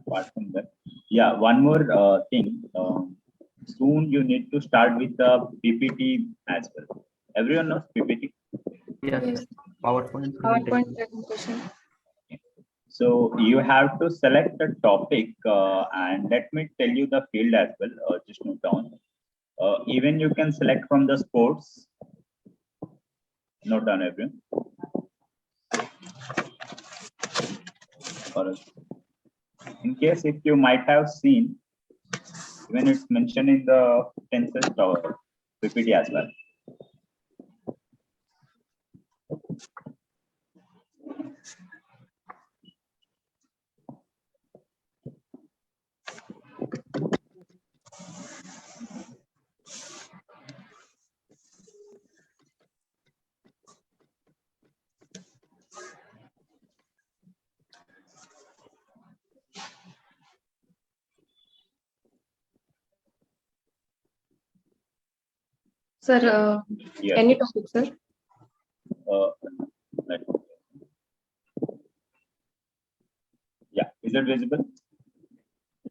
apart from that, yeah, one more thing. Soon you need to start with the PPT as well. Everyone knows PPT. Yes. PowerPoint PowerPoint presentation. presentation. So you have to select a topic, and let me tell you the field as well. Just note down. Even you can select from the sports. Note down everyone. Or in case if you might have seen, even it's mentioned in the tenses or PPT as well. Sir, Yes. any topic, sir? Let- yeah, is it visible?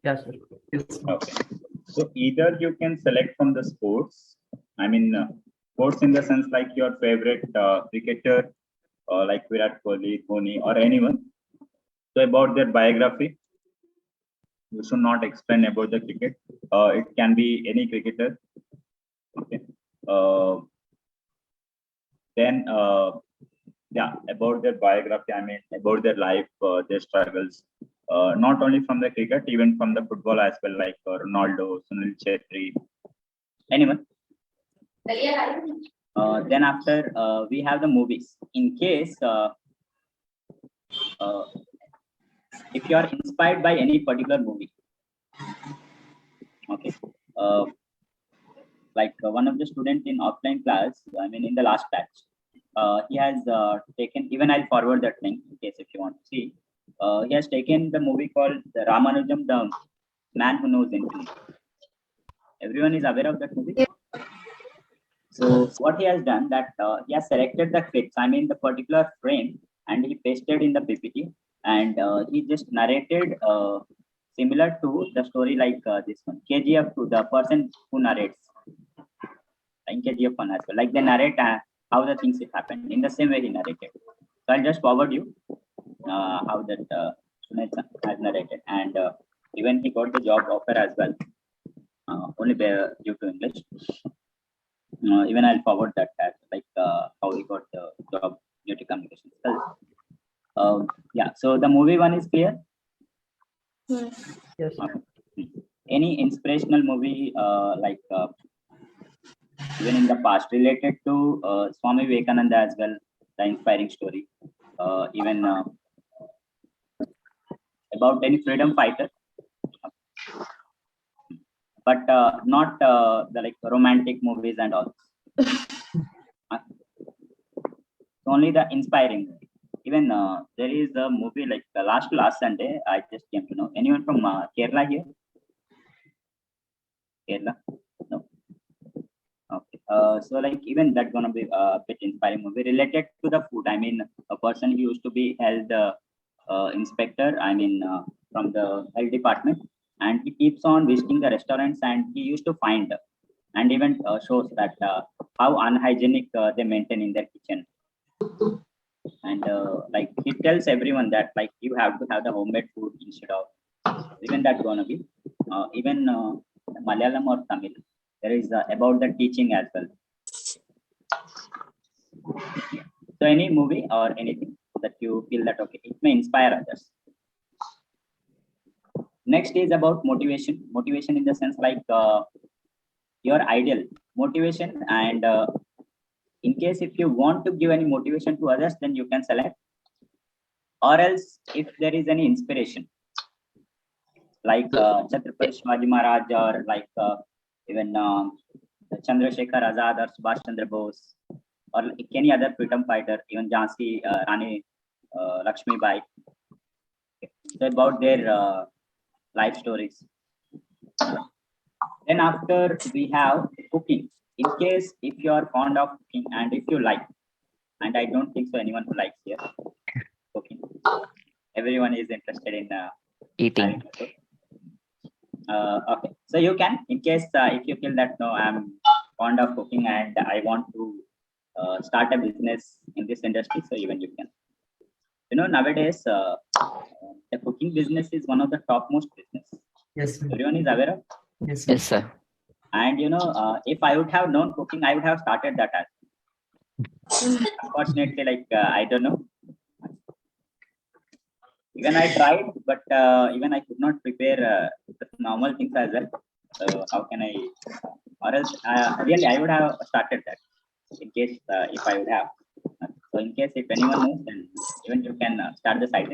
Yes, sir. Yes. Okay. So either you can select from the sports. I mean, sports in the sense like your favorite cricketer, like Virat Kohli, Dhoni, or anyone. So about their biography, you should not explain about the cricket. It can be any cricketer. Okay. Then, yeah, about their biography. I mean, about their life, their struggles. Not only from the cricket, even from the football as well, like Ronaldo, Sunil Chetri, anyone. Then after we have the movies. In case if you are inspired by any particular movie, okay, like one of the student in offline class, I mean in the last batch, he has taken. Even I'll forward that link in case if you want to see. He has taken the movie called the Ramanujam, the Man Who Knows Infinity. Everyone is aware of that movie. So what he has done that he has selected the clips, I mean the particular frame, and he pasted in the PPT, and he just narrated similar to the story like this one, KGF, to the person who narrates in KGF one as well. Like they narrate how the things it happened in the same way he narrated. So I'll just forward you how that Sunil has narrated, and even he got the job offer as well, only due to English. Even I'll forward that like how he got the job due to communication skills. Yeah, so the movie one is clear. Yes. Any inspirational movie like even in the past related to Swami Vivekananda as well, the inspiring story. Even about any freedom fighter, but not the like romantic movies and all. Only the inspiring. Even there is a movie like last Sunday. I just came to know. Anyone from Kerala here? Kerala? No. Okay. So like even that gonna be a bit inspiring movie related to the food. I mean, a person who used to be health inspector. I mean, from the health department, and he keeps on visiting the restaurants, and he used to find and even shows that how unhygienic they maintain in their kitchen. And like he tells everyone that like you have to have the homemade food instead of even that gonna be even Malayalam or Tamil. There is about the teaching as well. So any movie or anything that you feel that okay, it may inspire others. Next is about motivation. Motivation in the sense like your ideal motivation, and in case if you want to give any motivation to others, then you can select. Or else, if there is any inspiration, like Chhatrapati Shivaji Maharaj, or like even Chandrasekhar Azad or Subhash Chandra Bose, or like any other freedom fighter, even Jhansi Rani Lakshmi Bai. So about their life stories. Then after we have cooking. In case if you are fond of cooking and if you like, and I don't think so anyone who likes here cooking. Everyone is interested in Eating. Okay, so you can, in case if you feel that no, I'm fond of cooking and I want to start a business in this industry, so even you can. You know, nowadays the cooking business is one of the topmost business. Yes, sir. Everyone is aware of. Yes, sir. Yes, sir. And you know, if I would have known cooking, I would have started that as. Unfortunately, like I don't know. Even I tried, but even I could not prepare the normal things as well. So how can I? Or else, really, I would have started that in case if I would have. So in case if anyone knows, then even you can start the side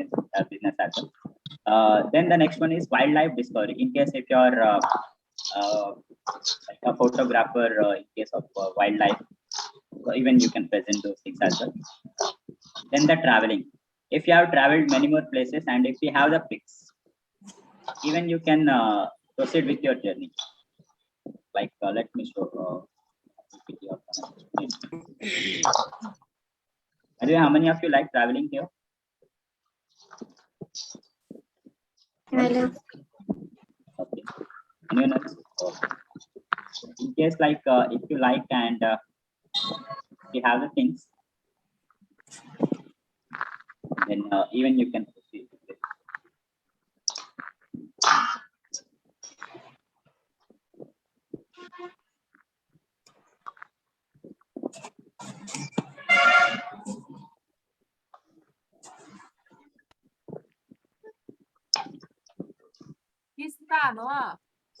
business as well. Then the next one is wildlife discovery. In case if you're like a photographer, in case of wildlife, so even you can present those things as well. Then the traveling. If you have traveled many more places and if you have the pics, even you can proceed with your journey. Like let me show. PPT of anyway, how many of you like traveling here? I love. Okay. Anyone else? Okay. In case like if you like and you have the things, then even you can proceed with it.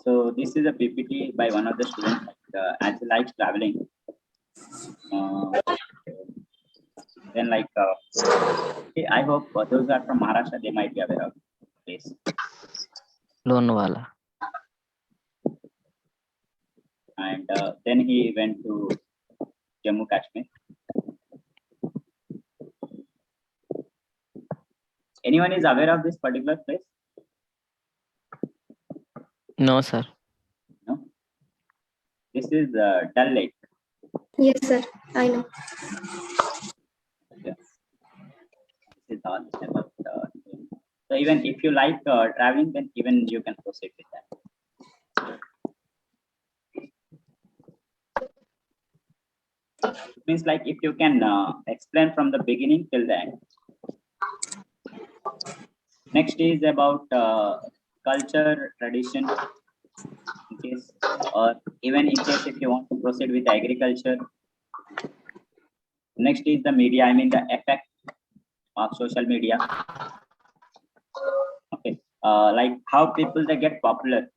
So this is a PPT by one of the students as he likes traveling. Then like I hope those are from Maharashtra, they might be aware of this. Lonewala. And then he went to Jammu Kashmir. Anyone is aware of this particular place? No, sir. No. This is Dal Lake. Yes, sir. I know. Yeah. This is all about. So even if you like traveling, then even you can proceed with that. It means like if you can explain from the beginning till the end. Next is about culture, tradition, in case, or even in case if you want to proceed with agriculture. Next is the media, I mean the effect of social media. Okay, like how people they get popular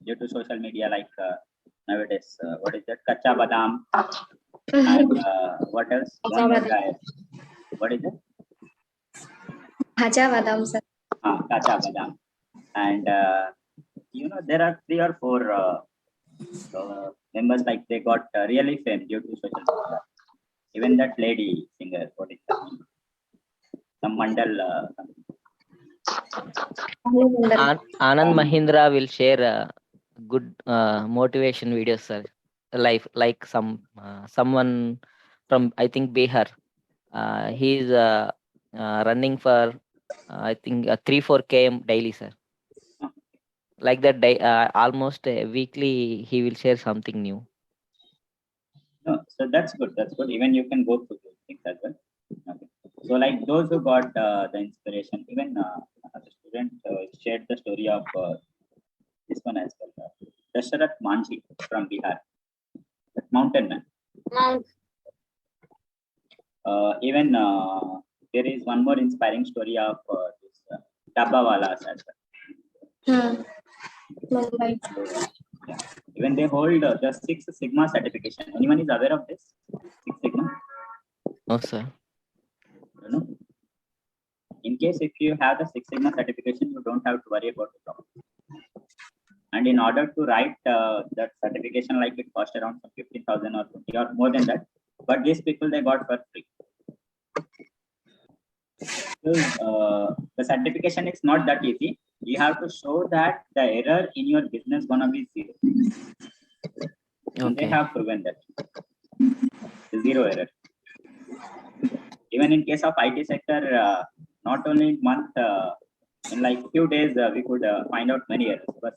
due to social media, like nowadays, what is that? Kacha Badam, and what else? Kacha One more Badam. guy. What is it? Bhaja Badam, sir. Kacha Badam. And you know, there are 3 or 4 members like they got really fame due to social media. Even that lady singer, what is that name? Some Mandal. Anand Mahindra will share good motivation videos, sir. Like someone from, I think, Bihar. He's running for I think 3-4 km daily, sir. Like that, almost weekly he will share something new. No, so that's good. That's good. Even you can go through those things as well. Okay. So like those who got the inspiration, even the student shared the story of this one as well. Dasharath Manjhi from Bihar, that mountain man. Mount. Even there is one more inspiring story of this Dabbawalas as well. Mumbai. So, yeah. Even they hold the 6 Sigma certification. Anyone is aware of this? 6 Sigma? No, sir. You know? In case if you have the 6 Sigma certification, you don't have to worry about the problem. And in order to write that certification, like it cost around 15,000 or 20 or more than that. But these people they got for free. So, the certification is not that easy. You have to show that the error in your business gonna be 0. And they Okay. have proven that 0 error. Even in case of IT sector, not only month In like few days, we could find out many errors. But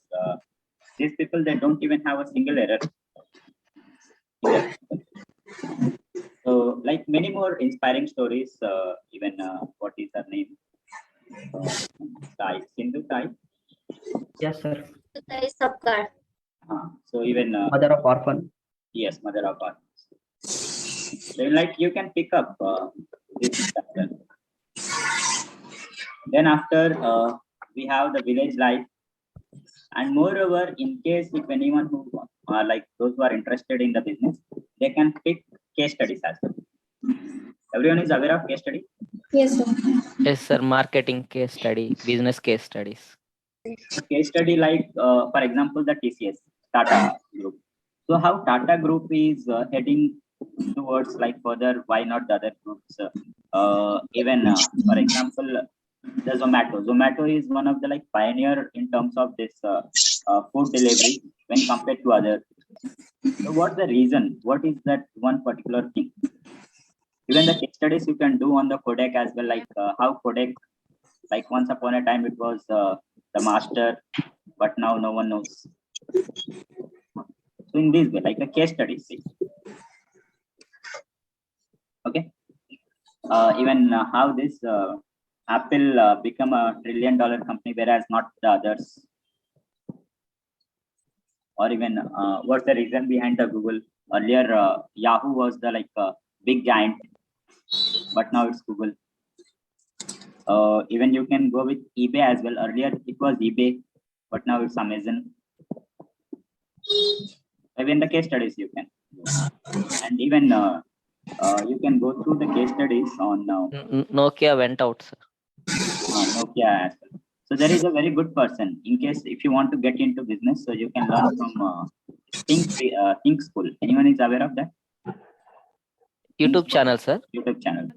these people, they don't even have a single error. So, like many more inspiring stories, even what is her name? Tai, Sindhu Tai. Yes, sir. Sapkar. So even Mother of orphan. yes, mother of art. So like you can pick up this chapter. Then after we have the village life, and moreover, in case if anyone who are like those who are interested in the business, they can pick case studies as well. Everyone is aware of case study. Yes, sir. Yes, sir. Marketing case study, business case studies. Case study like for example the TCS Tata Group. So how Tata Group is heading towards like further, why not the other groups? Even for example, the Zomato is one of the like pioneer in terms of this food delivery when compared to other. So what's the reason? What is that one particular thing? Even the case studies you can do on the Kodak as well, like how Kodak, like once upon a time it was the master, but now no one knows. So in this way, like a case study, see. Okay. Even how this Apple become a $1 trillion company, whereas not the others. Or even what's the reason behind the Google? Earlier, Yahoo was the like big giant, but now it's Google. Even you can go with eBay as well. Earlier it was eBay, but now it's Amazon. Even the case studies you can, and even you can go through the case studies on Nokia went out, sir. Nokia as well. So there is a very good person in case if you want to get into business, so you can learn from Think School. Anyone is aware of that? YouTube channel, sir. YouTube channel.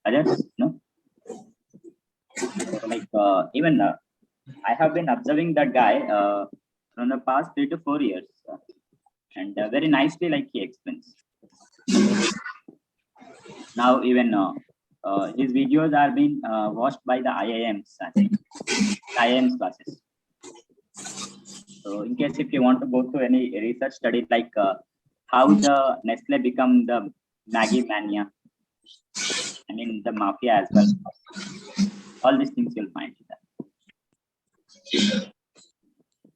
Others? No? So like even I have been observing that guy from the past 3 to 4 years, and very nicely like he explains. Now even his videos are being watched by the IIMs, I think, IIMs classes. So in case if you want to go to any research study like how the Nestle become the Maggie mania, I mean the mafia as well. All these things you'll find there.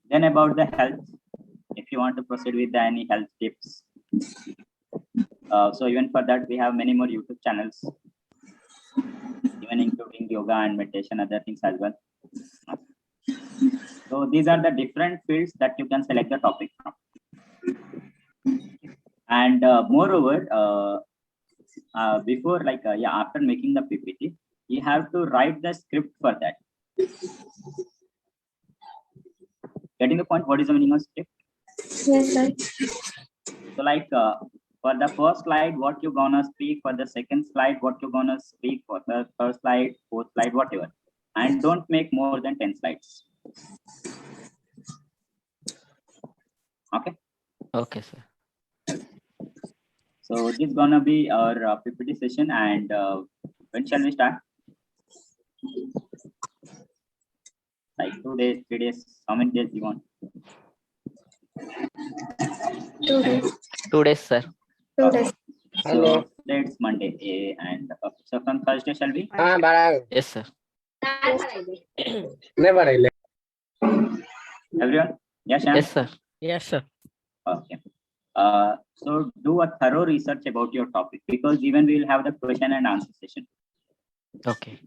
Then about the health, if you want to proceed with any health tips. So even for that, we have many more YouTube channels, even including yoga and meditation, other things as well. So these are the different fields that you can select the topic from. And moreover, before like after making the PPT, you have to write the script for that. Getting the point? What is the meaning of script? Yes, sir. So like for the first slide, what you gonna speak, for the second slide, what you gonna speak, for the third slide, fourth slide, whatever. And don't make more than 10 slides. Okay. Okay, sir. So this is gonna be our PPT session, and when shall we start? Like 2 days, 3 days, how many days you want? 2 days. 2 days, sir. 2 days. So it's Monday, and so from Thursday shall we? Yes, sir. Everyone? Yes, Shyam? Yes, sir. Yes, sir. Okay. So do a thorough research about your topic, because even we will have the question and answer session. Okay.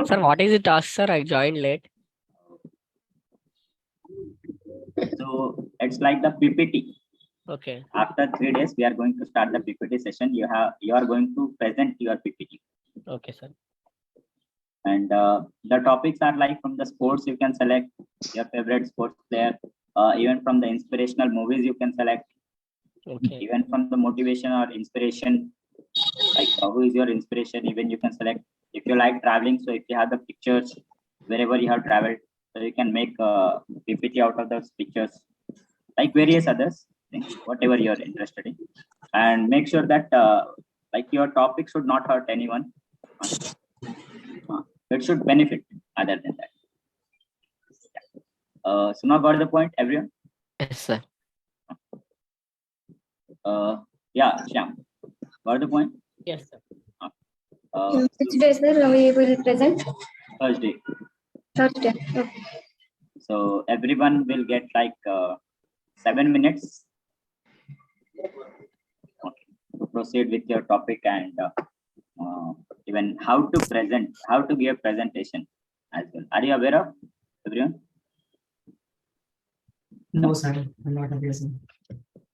Sir, what is the task, sir? I joined late. So it's like the PPT. Okay. After 3 days, we are going to start the PPT session. You are going to present your PPT. Okay, sir. And the topics are like from the sports, you can select your favorite sports player. Even from the inspirational movies, you can select. Okay. Even from the motivation or inspiration, like who is your inspiration, even you can select. If you like traveling, so if you have the pictures wherever you have traveled, so you can make a PPT out of those pictures, like various others things, whatever you're interested in. And make sure that like your topic should not hurt anyone. It should benefit other than that. So now got the point, everyone? Yes, sir. Yeah, Shyam, got the point? Yes, sir. Which day, sir, we will present? Thursday. Thursday. Okay. So everyone will get like 7 minutes. Okay, to proceed with your topic and even how to present, how to give presentation as well. Are you aware of, everyone? No, sir. I'm not aware, sir.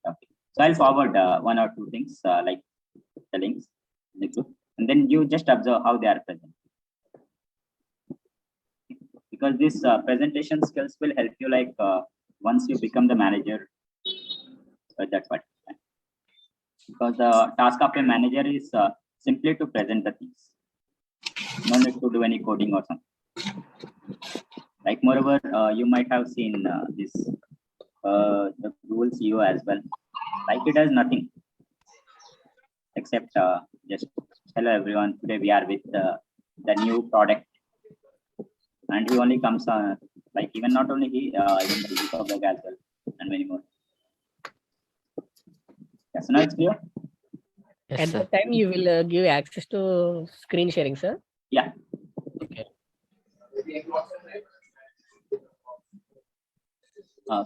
Okay. So I'll forward one or two things like the links in the group, and then you just observe how they are present. Because this presentation skills will help you like once you become the manager at that point. Because the task of a manager is simply to present the things. No need to do any coding or something. Like moreover, you might have seen this the Google CEO as well. Like it does nothing except just hello everyone. Today we are with the new product, and he only comes like even not only he, even the Zuckerberg as well, and many more. Yes, now it's clear. Yes, At sir. that time, you will give access to screen sharing, sir. Yeah. Okay.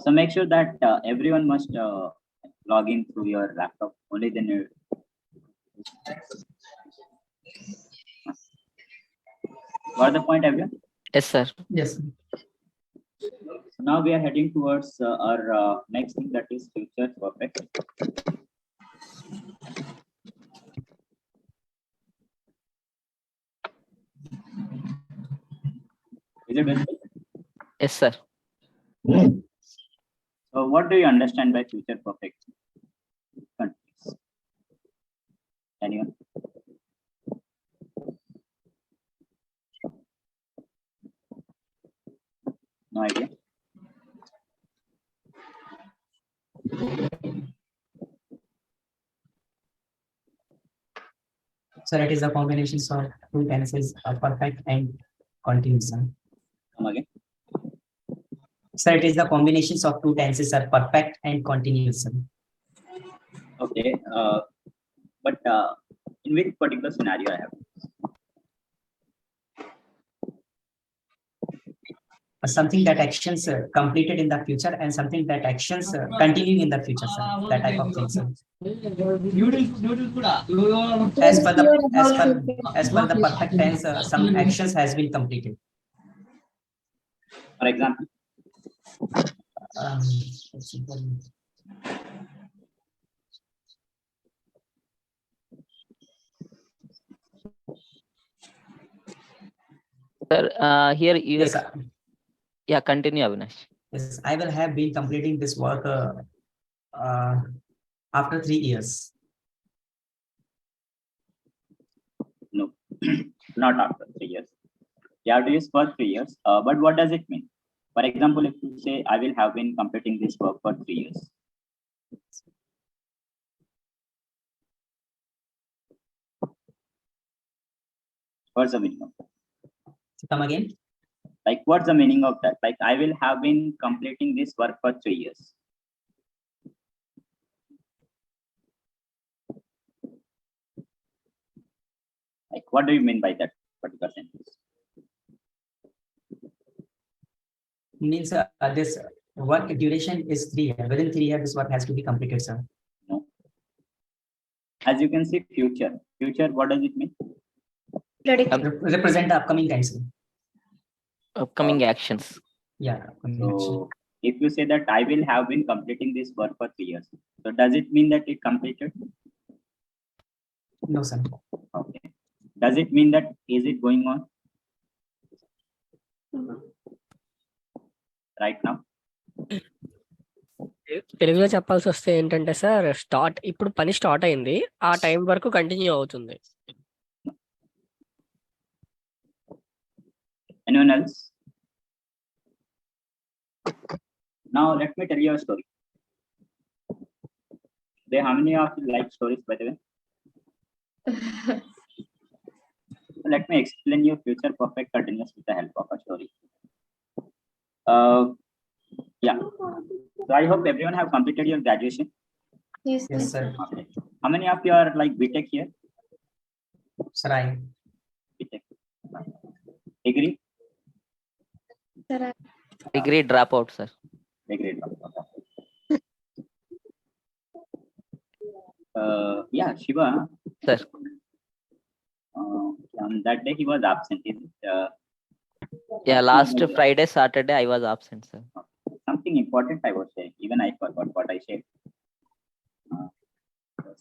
So make sure that everyone must log in through your laptop. Only then you. Got the point, everyone? Yes, sir. Yes, sir. So now we are heading towards our next thing, that is future perfect. Is it visible? Yes, sir. So what do you understand by future perfect? Continuous. Anyone? No idea. Sir, it is a combination of two tenses, perfect and continuous, sir. Come again. Sir, it is the combinations of two tenses, sir, perfect and continuous, sir. Okay. But in which particular scenario I have? Something that actions completed in the future and something that actions continuing in the future, sir. That type of thing, sir. As per the perfect tense, some actions has been completed. For example, Let's see. Sir, here you Yes, sir. yeah, continue, Avinash. Yes, I will have been completing this work after 3 years. no, not after 3 years. You have to use for 3 years. But what does it mean? For example, if you say I will have been completing this work for 3 years. What's the meaning of that? Come again. Like, what's the meaning of that? Like, I will have been completing this work for 3 years. Like, what do you mean by that particular sentence? Means this work duration is 3 years. Within 3 years, this work has to be completed, sir. No. As you can see, future. Future, what does it mean? Predict. Represent the upcoming time, sir. Upcoming actions. Yeah. upcoming action. So, if you say that I will have been completing this work for 3 years, so does it mean that it completed? No, sir. Okay. Does it mean that is it going on right now? తెలుగులో చెప్పాల్సి వస్తే ఏంటంటే sir ఇప్పుడు పని start అయింది ఆ time వరకు continue అవుతుంది. Anyone else? Now let me tell you a story. How many of you like stories, by the way? So let me explain you future perfect continuous with the help of a story. Yeah. So I hope everyone have completed your graduation. Yes, Yes, sir. sir. Okay. How many of you are like BTech here? Sir, I. BTech. Degree? Sir, Degree dropout, sir. Degree. Yeah, Shiva. Sir. On that day he was absent. Is it, Yeah, last Friday, Saturday, I was absent, sir. something important I was saying? Even I forgot what I said.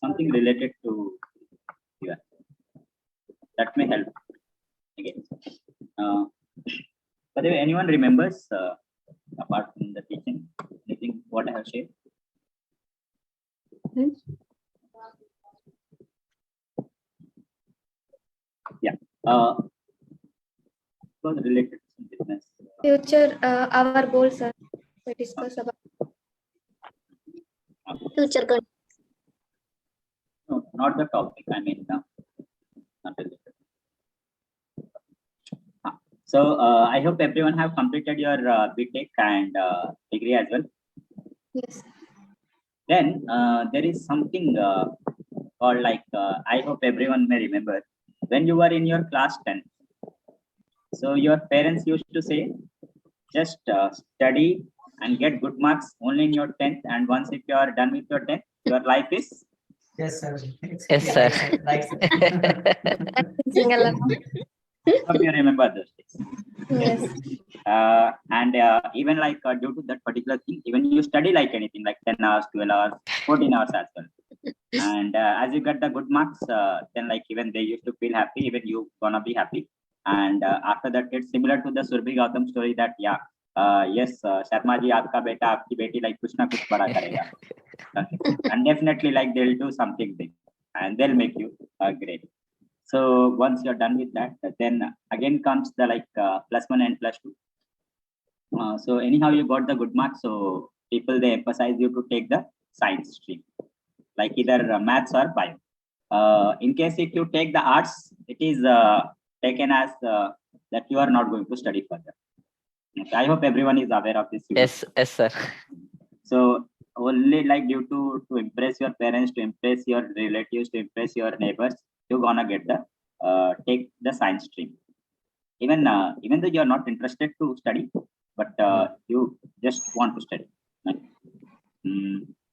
Something related to yeah. That may help again. By the way, anyone remembers apart from the teaching anything what I have shared? Yeah. It was related to some business. future, our goals, sir. We discuss about future goals. No, not the topic. I mean, not related. So I hope everyone have completed your BTech and degree as well. Yes. Then there is something called like I hope everyone may remember when you were in your class 10. So your parents used to say, just study and get good marks only in your 10th, and once if you are done with your 10th, your life is. Yes, sir. Yes, sir. Right, sir. Single. Hope you remember those days. Yes. And even like due to that particular thing, even you study like anything, like 10 hours, 12 hours, 14 hours as well. And as you get the good marks, then like even they used to feel happy, even you gonna be happy. And after that, it's similar to the Surbhi Gautam story that, yeah, yes, Sharma ji, aapka beta, aapki beti, like kuch na kuch bada karega. Okay. And definitely like they'll do something big and they'll make you great. So once you're done with that, then again comes the like +1 and +2. So anyhow, you got the good marks. So people, they emphasize you to take the science stream, like either maths or bio. In case if you take the arts, it is taken as that you are not going to study further. Okay, I hope everyone is aware of this. Yes, yes, sir. So only like due to impress your parents, to impress your relatives, to impress your neighbors, you're gonna get the take the science stream. Even though you're not interested to study, but you just want to study. Right?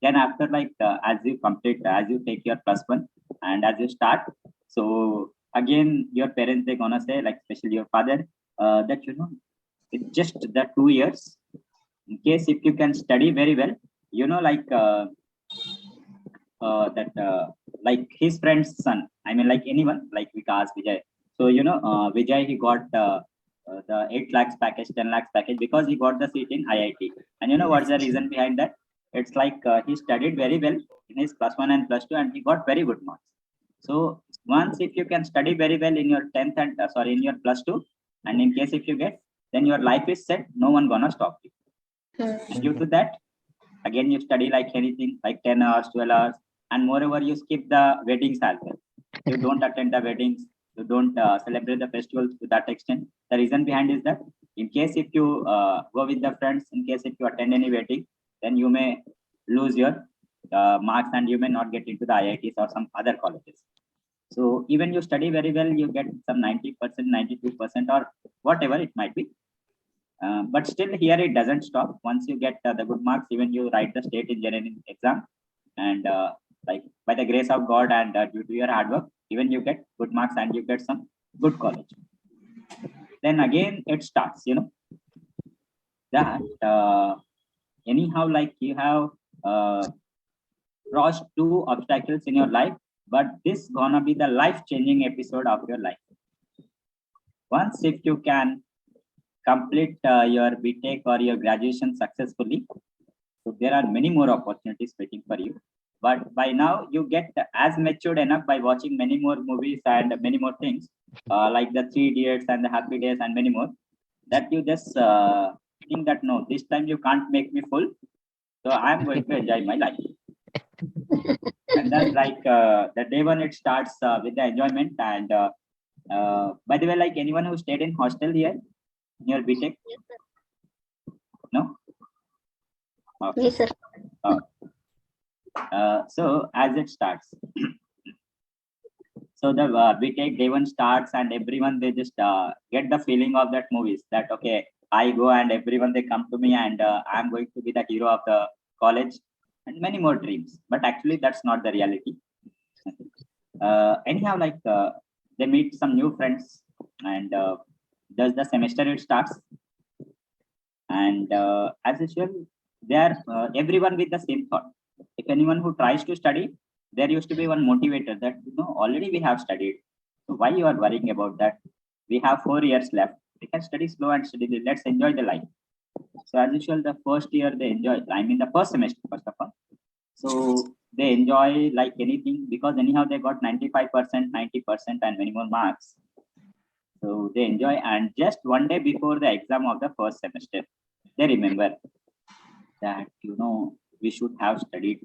Then after like as you complete, as you take your +1 and as you start, so again your parents, they're gonna say, like especially your father, that it's just the 2 years. In case if you can study very well, like that like his friend's son, I mean like anyone like Vikas, Vijay. So Vijay, he got the 8 lakhs package, 10 lakhs package, because he got the seat in IIT. And what's the reason behind that? It's like he studied very well in his +1 and +2 and he got very good marks. So once if you can study very well in your 10th and in your +2, and in case if you get, then your life is set, no one gonna stop you. And due to that, again you study like anything, like 10 hours, 12 hours, and moreover you skip the weddings as well. You don't attend the weddings, you don't celebrate the festivals to that extent. The reason behind is that in case if you go with the friends, in case if you attend any wedding, then you may lose your marks and you may not get into the IITs or some other colleges. So even you study very well, you get some 90%, 92% or whatever it might be. But still here it doesn't stop. Once you get the good marks, even you write the state engineering exam, and like by the grace of God and due to your hard work, even you get good marks and you get some good college. Then again it starts, that anyhow, like you have crossed 2 obstacles in your life, but this gonna be the life-changing episode of your life. Once if you can complete your BTech or your graduation successfully, so there are many more opportunities waiting for you. But by now you get as matured enough by watching many more movies and many more things, like the 3 Idiots and the Happy Days and many more, that you just think that no, this time you can't make me full, so I'm going to enjoy my life. And then like the day one, it starts with the enjoyment, and By the way, like anyone who stayed in hostel here in your BTech? No? Okay. Yes, sir. So as it starts, so the BTech day one starts and everyone they just get the feeling of that movies that okay, I go and everyone they come to me and I'm going to be the hero of the college and many more dreams. But actually that's not the reality. Anyhow, like they meet some new friends and does the semester it starts and as usual they are everyone with the same thought. If anyone who tries to study, there used to be one motivator that already we have studied, so why you are worrying about that? We have 4 years left, we can study slow and steadily, let's enjoy the life. So as usual the first year they enjoy, I mean the first semester first of all, so they enjoy like anything because anyhow they got 95%, 90% and many more marks. So they enjoy, and just one day before the exam of the first semester, they remember that we should have studied,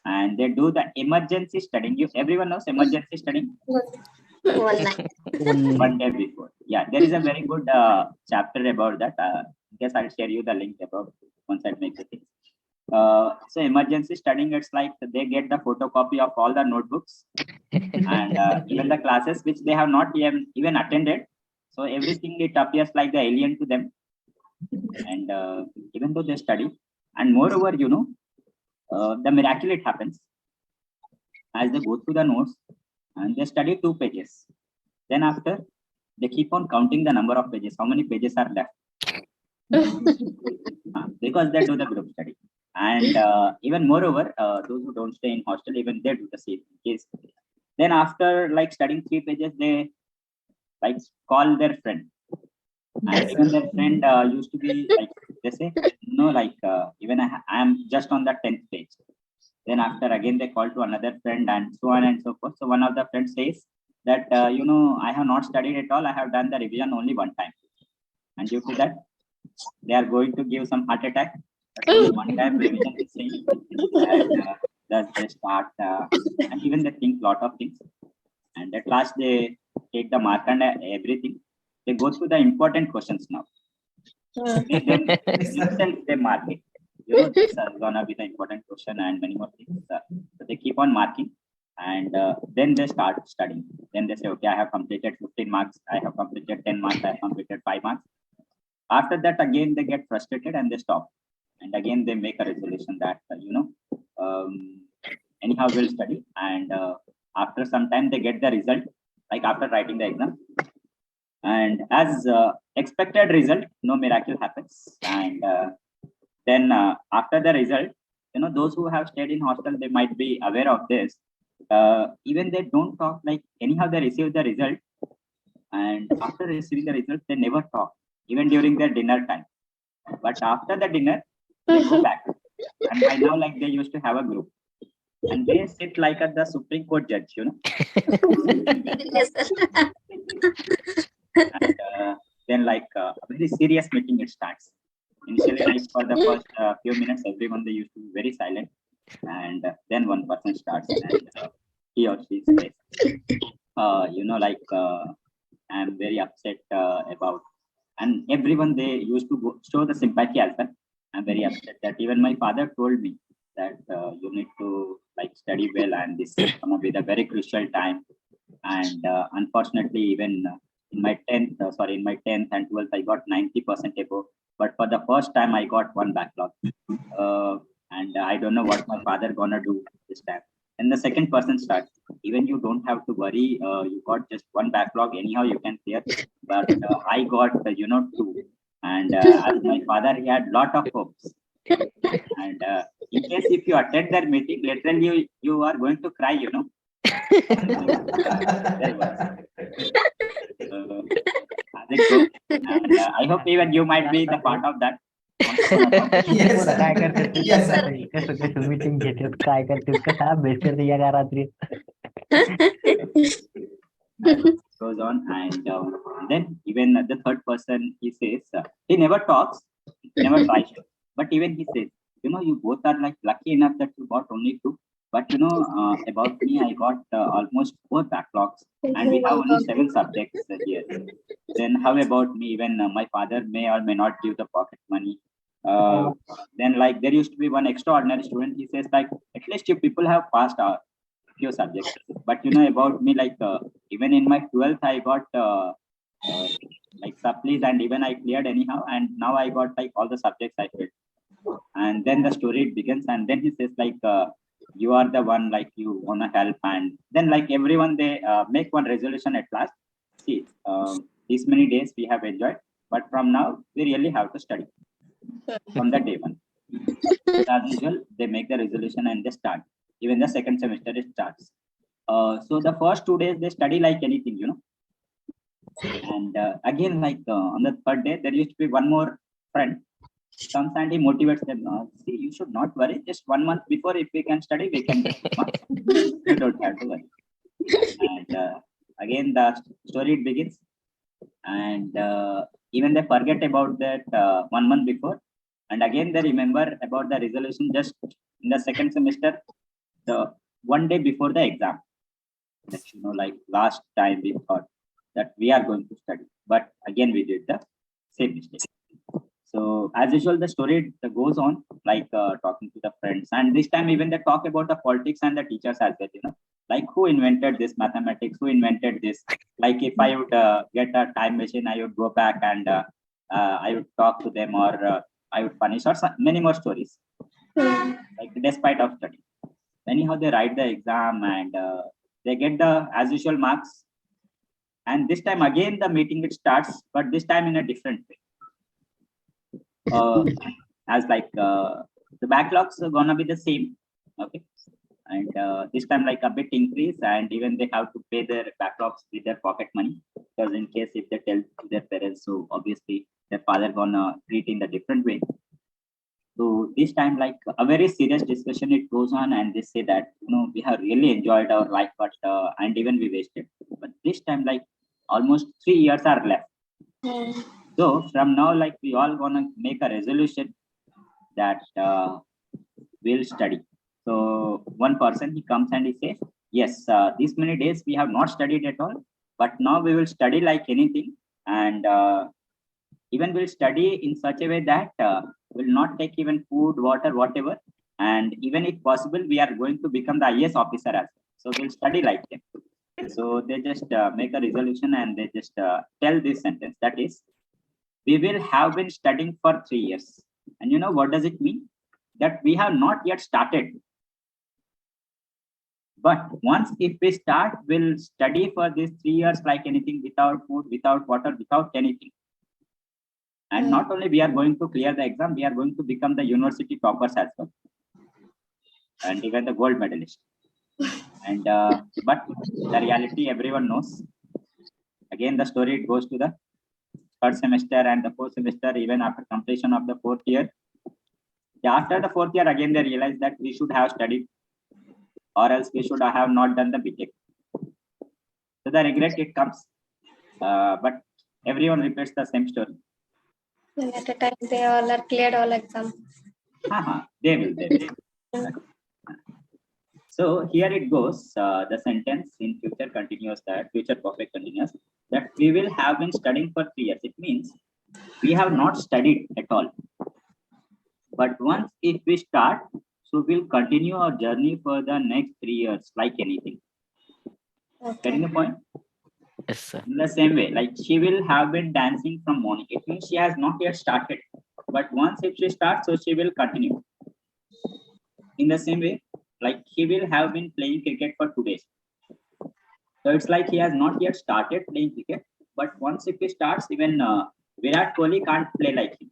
and they do the emergency studying. You everyone knows emergency studying. One night. One day before. Yeah, there is a very good chapter about that. I guess I'll share you the link about once I make the thing. So emergency studying, it's like they get the photocopy of all the notebooks and even the classes which they have not even attended. So everything it appears like the alien to them. And even though they study, and moreover, the miracle it happens as they go through the notes and they study 2 pages. Then after they keep on counting the number of pages, how many pages are left. Because they do the group study. And even moreover, those who don't stay in hostel, even they do the same case. Then after like studying 3 pages, they like call their friend. And even their friend used to be like, they say, like even I am just on the 10th page. Then after again, they call to another friend and so on and so forth. So one of the friends says that, I have not studied at all. I have done the revision only one time. And due to that, they are going to give some heart attack. One time revision is saying, and thus they start, and even they think lot of things. And at last they take the mark and everything. They go through the important questions now. They themselves they mark it. This is gonna be the important question and many more things. So they keep on marking, and then they start studying. Then they say, okay, I have completed 15 marks. I have completed 10 marks. I have completed 5 marks. After that, again they get frustrated and they stop. And again they make a resolution that anyhow we'll study. And after some time they get the result, like after writing the exam. And as expected result, no miracle happens. And then after the result, those who have stayed in hostel, they might be aware of this. Even they don't talk, like anyhow they receive the result, and after receiving the result they never talk even during their dinner time. But after the dinner they go back, and by now like they used to have a group and they sit like at the Supreme Court judge. Yes, sir. And then like a very serious meeting it starts. Initially, like for the first few minutes, everyone they used to be very silent, and then one person starts and he or she says, I'm very upset about, and everyone they used to show the sympathy as well. I'm very upset that even my father told me that you need to like study well, and this is gonna be the very crucial time. And unfortunately, even in my 10th and 12th, I got 90% above. But for the first time, I got one backlog. And I don't know what my father gonna do this time. And the second person starts, even you don't have to worry, you got just one backlog, anyhow you can clear. But I got, 2. And as my father, he had lot of hopes. And in case if you attend that meeting, literally you are going to cry, There was. As it goes. And I hope even you might be the part of that. Yes, sir. काय करते तू? Yes, sir. कसं कसं meeting घेतात काय करते कसा अभ्यास करते या रात्री Goes on, and then even the third person he says he never talks, never tries to, but even he says, you both are like lucky enough that you got only 2. But about me, I got almost 4 backlogs, and we have only 7 subjects here. Then how about me? Even my father may or may not give the pocket money. Then like there used to be one extraordinary student. He says like, at least you people have passed our few subjects. But about me, like even in my 12th, I got like supplies, and even I cleared anyhow. And now I got like all the subjects I failed. And then the story begins, and then he says like, you are the one, like you wanna help. And then like everyone, they make one resolution at last. See, these many days we have enjoyed, but from now we really have to study from the day one. As usual, they make the resolution and they start. Even the second semester it starts. So the first 2 days they study like anything, And again, like on the third day, there used to be one more friend comes and he motivates them. See, you should not worry. Just 1 month before, if we can study, we can get marks. You don't have to worry. And again, the story begins, and even they forget about that 1 month before, and again they remember about the resolution just in the second semester, the one day before the exam. That like last time we thought that we are going to study, but again we did the same mistake. So as usual, the story goes on, like talking to the friends, and this time even they talk about the politics and the teachers as well. Like who invented this mathematics, who invented this. Like if I would get a time machine, I would go back and I would talk to them, or I would punish, or many more stories. Like despite of study, anyhow they write the exam, and they get the as usual marks. And this time again the meeting it starts, but this time in a different way. As like the backlogs are gonna be the same, okay, and this time like a bit increase, and even they have to pay their backlogs with their pocket money, because in case if they tell to their parents, so obviously their father gonna treat in the different way. So this time like a very serious discussion it goes on, and they say that we have really enjoyed our life, but and even we wasted, but this time like almost 3 years are left. So from now, like we all gonna make a resolution that we'll study. So one person he comes and he says, yes, these many days we have not studied at all, but now we will study like anything, and even we'll study in such a way that we'll not take even food, water, whatever, and even if possible, we are going to become the IAS officer as well. So we'll study like them. So they just make a resolution, and they just tell this sentence, that is, we will have been studying for 3 years. And what does it mean? That we have not yet started. But once if we start, we'll study for these 3 years like anything, without food, without water, without anything. And not only we are going to clear the exam, we are going to become the university toppers as well. And even the gold medalist. And but the reality everyone knows. Again, the story goes to the third semester and the fourth semester, even after completion of the 4th year. After the 4th year, again they realize that we should have studied, or else we should have not done the BTech. So the regret it comes, but everyone repeats the same story. And at a time they all are cleared all exams. They will. So here it goes. The sentence in future continuous, that future perfect continuous, that we will have been studying for 3 years. It means we have not studied at all. But once if we start, so we'll continue our journey for the next 3 years like anything. Getting the point? Yes, sir. In the same way, like she will have been dancing from morning. It means she has not yet started. But once if she starts, so she will continue. In the same way, like he will have been playing cricket for 2 days. So it's like he has not yet started playing cricket. But once if he starts, even Virat Kohli can't play like him.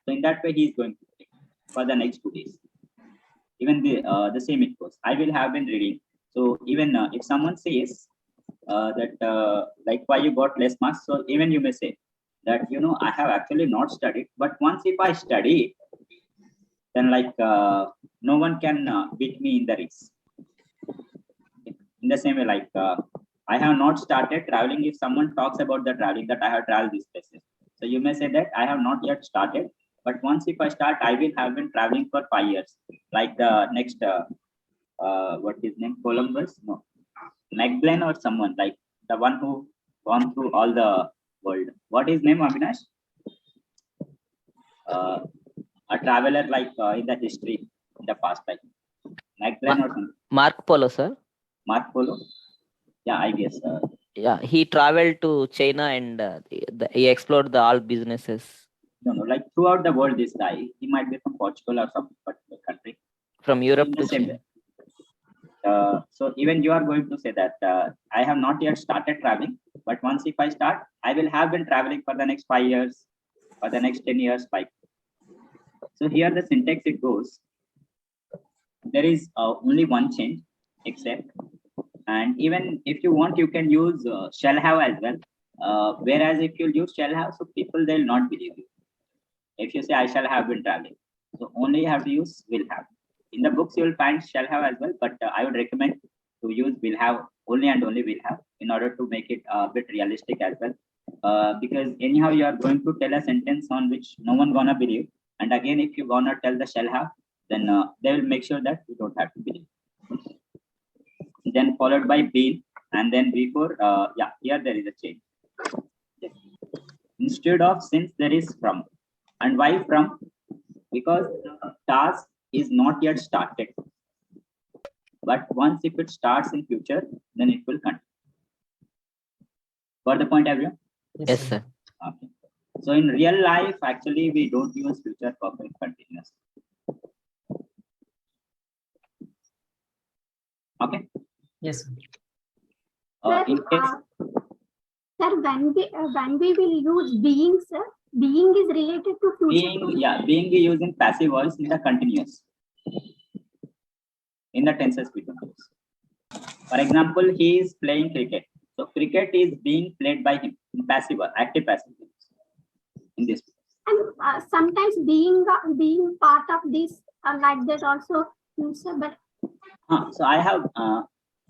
So in that way, he is going to play for the next 2 days. Even the same it goes. I will have been reading. So even if someone says that like why you got less marks, so even you may say that I have actually not studied. But once if I study, then like no one can beat me in the race. In the same way, like I have not started traveling. If someone talks about the traveling, that I have traveled these places, so you may say that I have not yet started. But once if I start, I will have been traveling for 5 years, like the next what his name, Columbus, no, Magellan or someone, like the one who gone through all the world. What is name, Avinash? A traveler, like in the history in the past, like Magellan or something. Mark Polo, sir. Mark Polo. Yeah, I guess. Yeah, he traveled to China and he explored the all businesses. No, like throughout the world, this guy, he might be from Portugal or some particular country. From Europe In to the same China. way. So even you are going to say that I have not yet started traveling, but once if I start, I will have been traveling for the next 5 years, for the next 10 years, like. So here the syntax it goes. There is only one change, except, and even if you want, you can use shall have as well. Whereas if you use shall have, so people they'll not believe you. If you say I shall have been traveling, so only you have to use will have. In the books you will find shall have as well, but I would recommend to use will have only and only will have in order to make it a bit realistic as well. Because anyhow you are going to tell a sentence on which no one gonna believe, and again if you gonna tell the shall have, then they will make sure that you don't have to believe. Then followed by been, and then before, yeah, here there is a change. Instead of since, there is from. And why from? Because the task is not yet started. But once if it starts in future, then it will continue. Got the point, everyone? Yes, sir. Okay. So in real life, actually, we don't use future perfect continuous. Okay. Yes, sir. In case, Sir, when we will use being, sir, being is related to future. being, yeah, being we use in passive voice in the continuous. In the tenses we don't use. For example, he is playing cricket. So cricket is being played by him in passive or active passive voice. In this. And sometimes being part of this like that also, sir, but So I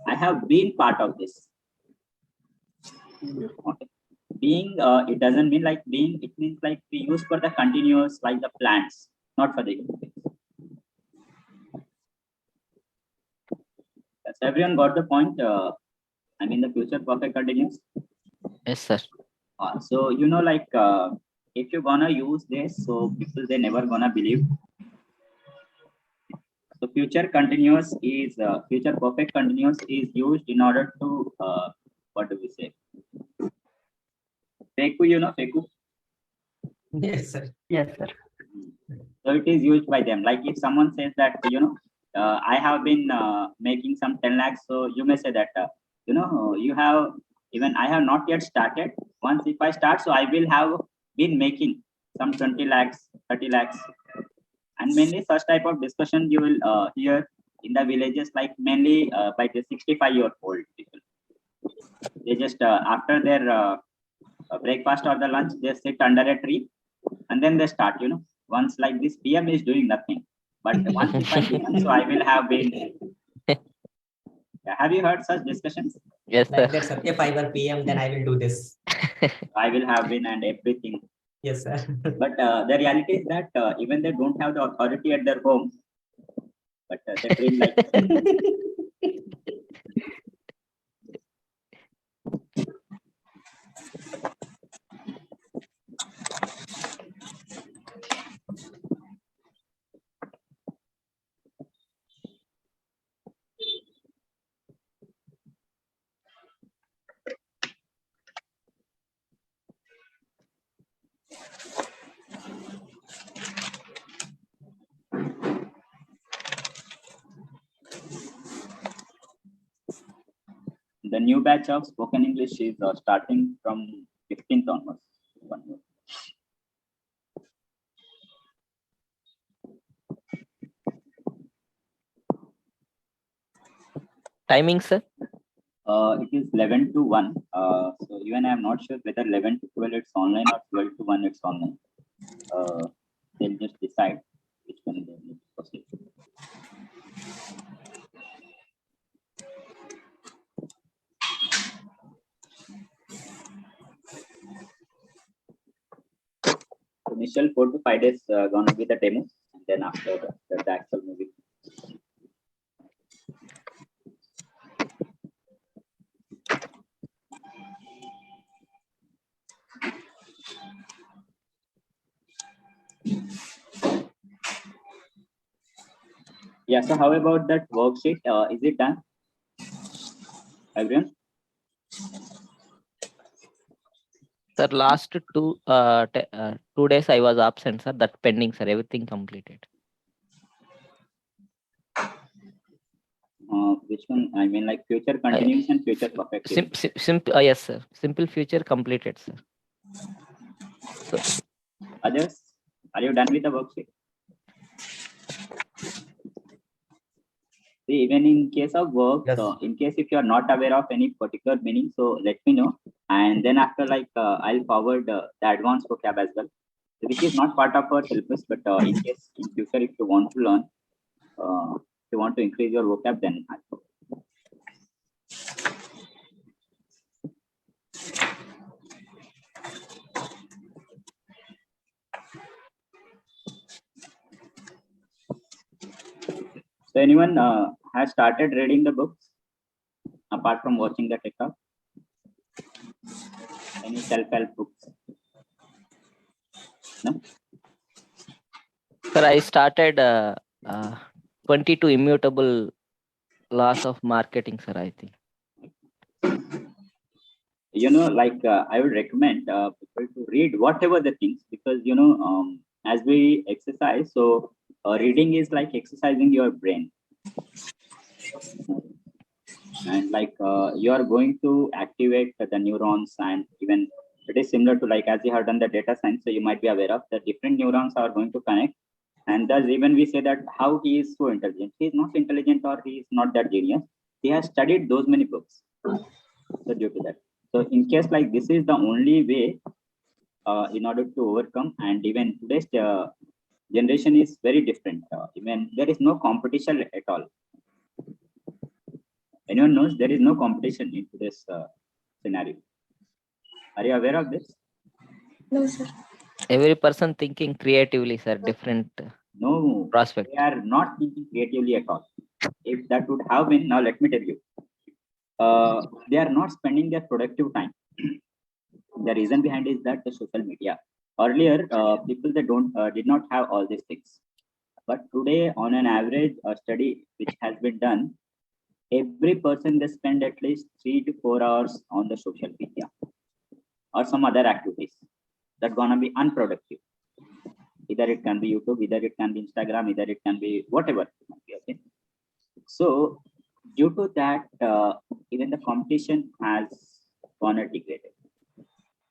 have been part of this. Okay. Being, it doesn't mean like being, it means like we use for the continuous, like the plants, not for the human beings. Yes, everyone got the point. I mean the future perfect continuous. Yes, sir. So you know, like if you're gonna use this, so people they never gonna believe. So future continuous is future perfect continuous is used in order to what do we say? Feku, you know feku. Yes, sir. Yes, sir. So it is used by them. Like if someone says that I have been making some 10 lakhs, so you may say that you have, even I have not yet started. Once if I start, so I will have been making some 20 lakhs, 30 lakhs. And mainly such type of discussion you will hear in the villages, like mainly by the 65-year-old people. They just after their breakfast or the lunch, they sit under a tree and then they start, once like this PM is doing nothing. But once if I become, so I will have been. Yeah, have you heard such discussions? Yes, Like sir. that, sir. If I were PM, then I will do this. I will have been and everything. Yes, sir. But the reality is that even they don't have the authority at their home, but they treat like. The new batch of spoken English is starting from 15th onwards. 1 year. Timing, sir. It is 11 to 1. So even I am not sure whether 11 to 12 it's online or 12 to 1 it's online. They'll just decide which one they need to proceed. Initial 4 to 5 days gonna be the demo, and then after the actual movie. Yeah. So how about that worksheet? Is it done, everyone? Sir, last 2 days I was absent, sir. That pending, sir. Everything completed. Which one? I mean, like future continuous and future perfect. Simple. Yes, sir. Simple future completed, sir. So, Others, are you done with the worksheet? See, even in case of work, Yes. in case if you are not aware of any particular meaning, so let me know, and then after I'll forward the advanced vocab as well, which is not part of our syllabus, but in case in future if you want to learn, if you want to increase your vocab, then so anyone has started reading the books apart from watching the TikTok? Any self-help books? No. sir, I started 22 immutable laws of marketing, sir. I think. You know, I would recommend people to read whatever the things, because as we exercise, so reading is like exercising your brain, and you are going to activate the neurons, and even it is similar to as you have done the data science, so you might be aware of the different neurons are going to connect, and thus even we say that how he is so intelligent. He is not intelligent, or he is not that genius. He has studied those many books. So due to that, so in case this is the only way in order to overcome, and even today's generation is very different. Even there is no competition at all. Anyone knows there is no competition in today's scenario? Are you aware of this? No, sir. Every person thinking creatively, sir. Different No, prospect. they are not thinking creatively at all. If that would have been, now let me tell you, they are not spending their productive time. The reason behind is that the social media. Earlier, people that did not have all these things, but today, on an average, a study which has been done, every person they spend at least 3 to 4 hours on the social media or some other activities that gonna be unproductive. Either it can be YouTube, either it can be Instagram, either it can be whatever. Okay. So due to that, even the competition has gone degraded.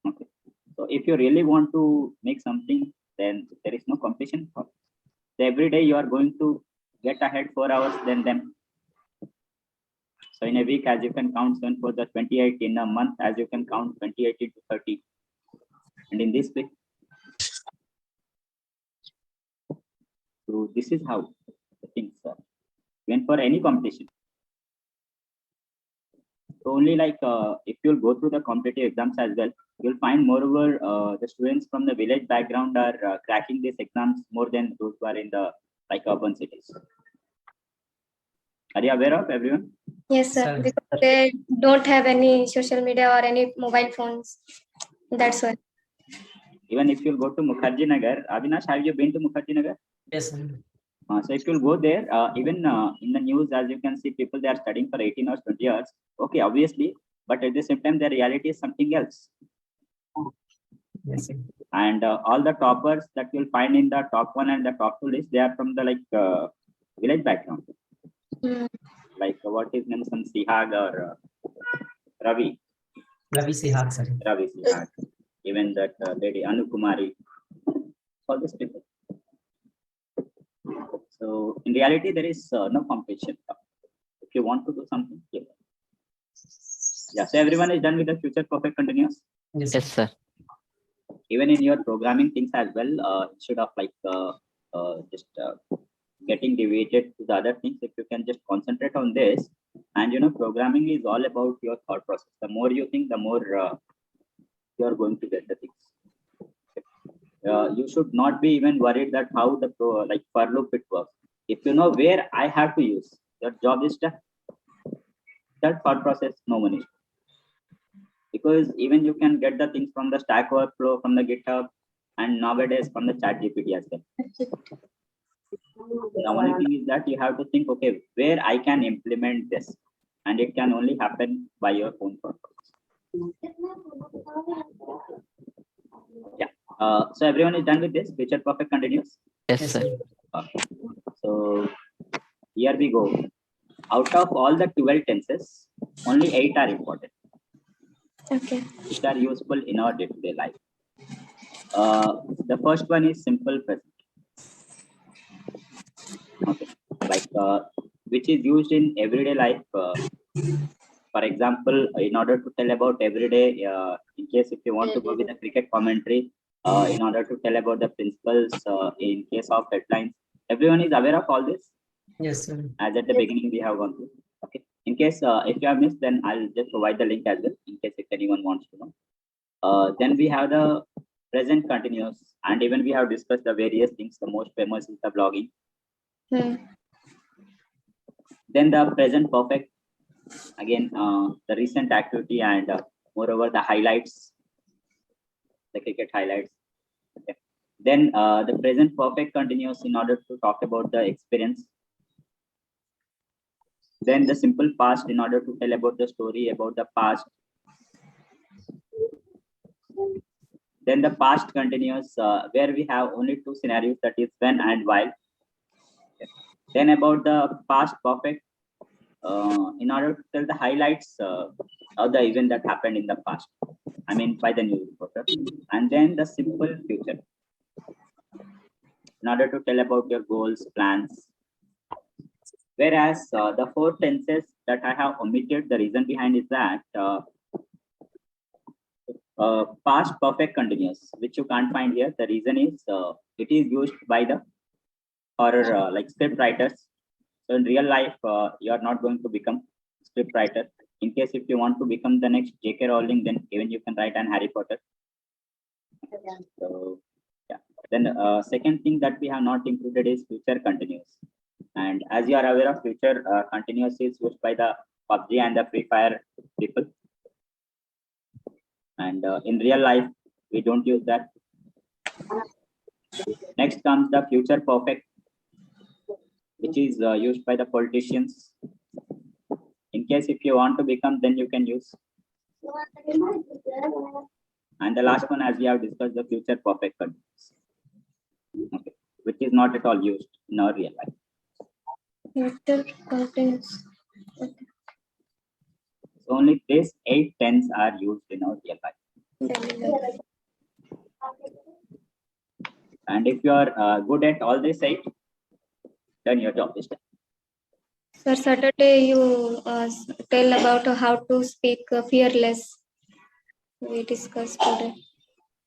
Okay. So if you really want to make something, then there is no competition. So every day you are going to get ahead 4 hours than them. So in a week, as you can count 7 for the 28, in a month, as you can count 28 into 30. And in this way, so this is how the things are. When for any competition. So only if you'll go through the competitive exams as well, you'll find moreover the students from the village background are cracking these exams more than those who are in the urban cities. Are you aware of, everyone? Yes, sir. Sir. Because they don't have any social media or any mobile phones. That's why. Even if you'll go to Mukherjee Nagar, Avinash, have you been to Mukherjee Nagar? Yes, sir. So if you'll go there, even in the news, as you can see, people they are studying for 18 hours, 20 hours. Okay, obviously, but at the same time, the reality is something else. Yes, sir. And all the toppers that you'll find in the top 1 and the top 2 list, they are from the village background. Mm. What is named some Sihag or Ravi. Ravi Sehag, sir. Ravi Sihag. Even that lady Anu Kumari. All these people. So in reality, there is no competition. If you want to do something, yeah. So everyone is done with the future perfect continuous. Yes, Yes, sir. Even in your programming things as well, instead of just getting deviated to the other things, if you can just concentrate on this, and programming is all about your thought process. The more you think, the more you are going to get the things. You should not be even worried that how the for loop it works. If you know where I have to use, your job is done. That thought process, no one is. Because even you can get the things from the Stack Overflow, from the GitHub, and nowadays from the chat GPT as well. The only thing is that you have to think, okay, where I can implement this, and it can only happen by your own purpose. Yeah. So everyone is done with this. Future perfect continuous. Yes, Yes, sir. sir. Okay. So here we go. Out of all the 12 tenses, only 8 are important, Okay. which are useful in our day-to-day life. The first one is simple present. Okay, like which is used in everyday life. For example, in order to tell about everyday, in case if you want to go with the cricket commentary, in order to tell about the principles, in case of headlines, everyone is aware of all this. Yes, sir. As at the beginning we have gone through. Okay. In case if you have missed, then I'll just provide the link as well in case if anyone wants to know. Then we have the present continuous, and even we have discussed the various things. The most famous is the blogging. Hmm. Then the present perfect, again the recent activity, and moreover the highlights, the cricket highlights. Okay. Then the present perfect continuous in order to talk about the experience. Then the simple past in order to tell about the story about the past. Then the past continuous, where we have only 2 scenarios, that is when and while. Okay. Then about the past perfect, in order to tell the highlights of the event that happened in the past, I mean by the news reporter. And then the simple future, in order to tell about your goals, plans. Whereas the 4 tenses that I have omitted, the reason behind is that past perfect continuous, which you can't find here. The reason is it is used by the like script writers. So in real life, you are not going to become script writer. In case if you want to become the next J.K. Rowling, then even you can write an Harry Potter. So yeah. Then second thing that we have not included is future continuous. And as you are aware of, future continuous is used by the PUBG and the Free Fire people. And in real life, we don't use that. Next comes the future perfect, which is used by the politicians. In case if you want to become, then you can use. And the last one, as we have discussed, the future perfect continuous, okay, which is not at all used in our real life. Future continuous. Okay. So only these 8 tense are used in our real life. Daily life. And if you are good at all these 8, then your job is done. Sir, Saturday you tell about how to speak fearless. We discussed today.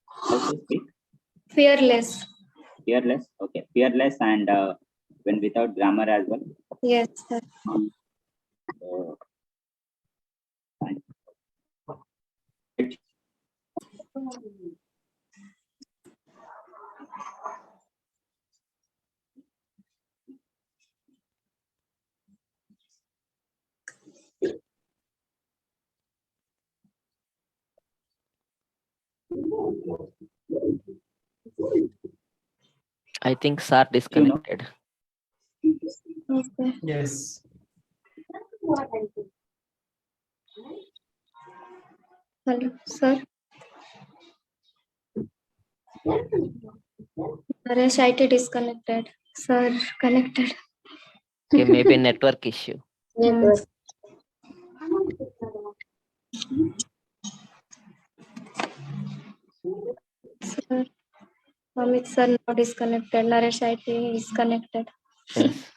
How to speak? Fearless. Fearless. Okay, fearless, and when without grammar as well. Yes, sir. So, fine. I think sir disconnected. Okay. Yes. Hello, sir. Naresh IT disconnected. Sir, connected. Okay, maybe network issue. Yes. Sir, Amit sir now disconnected. Naresh IT is connected. Yes.